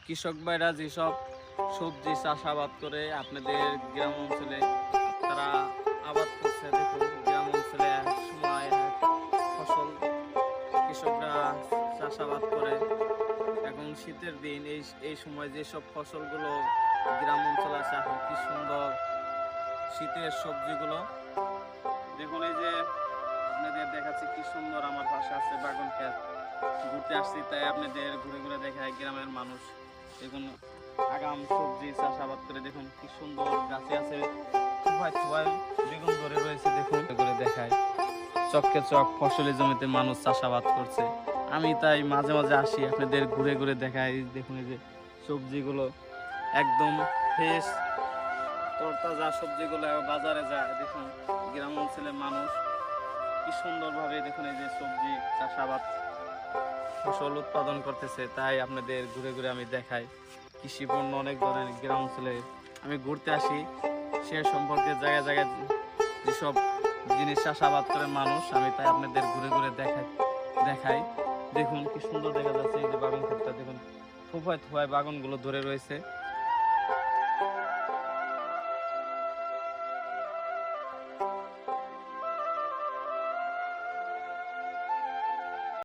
কৃষক ভাইরা যেসব সবজি চাষাবাদ করে আপনাদের গ্রাম অঞ্চলে তারা আবাদ করছে। দেখুন গ্রাম অঞ্চলে এক সময় এক ফসল কৃষকরা চাষাবাদ করে। এখন শীতের দিন এই সময় যেসব ফসলগুলো গ্রাম অঞ্চলে আসে, এখন কি সুন্দর শীতের সবজিগুলো দেখুন। এই যে আপনাদের দেখাচ্ছে কি সুন্দর, আমার পাশে আছে বাগান ক্ষেত, ঘুরতে আসছি তাই আপনাদের ঘুরে ঘুরে দেখায় গ্রামের মানুষ। দেখুন আগাম সবজি চাষাবাদ করে, দেখুন কি সুন্দর গাছে আছে থোপায় থোপায় বেগুন ধরে রয়েছে। দেখুন করে দেখায় চককে চক ফসলি জমিতে মানুষ চাষাবাদ করছে। আমি তাই মাঝে মাঝে আসি আপনাদের ঘুরে ঘুরে দেখাই। দেখুন এই যে সবজিগুলো একদম ফ্রেশ তরতাজা সবজিগুলো বাজারে যায়। দেখুন গ্রাম অঞ্চলের মানুষ কি সুন্দরভাবে দেখুন এই যে সবজি চাষাবাদ ফসল উৎপাদন করতেছে, তাই আপনাদের ঘুরে ঘুরে আমি দেখাই। কৃষি পণ্য অনেক ধরনের গ্রাম অঞ্চলে আমি ঘুরতে আসি, সে সম্পর্কে জায়গায় জায়গায় যেসব জিনিস চাষাবাদ করে মানুষ, আমি তাই আপনাদের ঘুরে ঘুরে দেখাই। দেখুন কি সুন্দর দেখা যাচ্ছে এই যে বাগান ক্ষেতটা, দেখুন থোপায় থোপায় বাগানগুলো ধরে রয়েছে।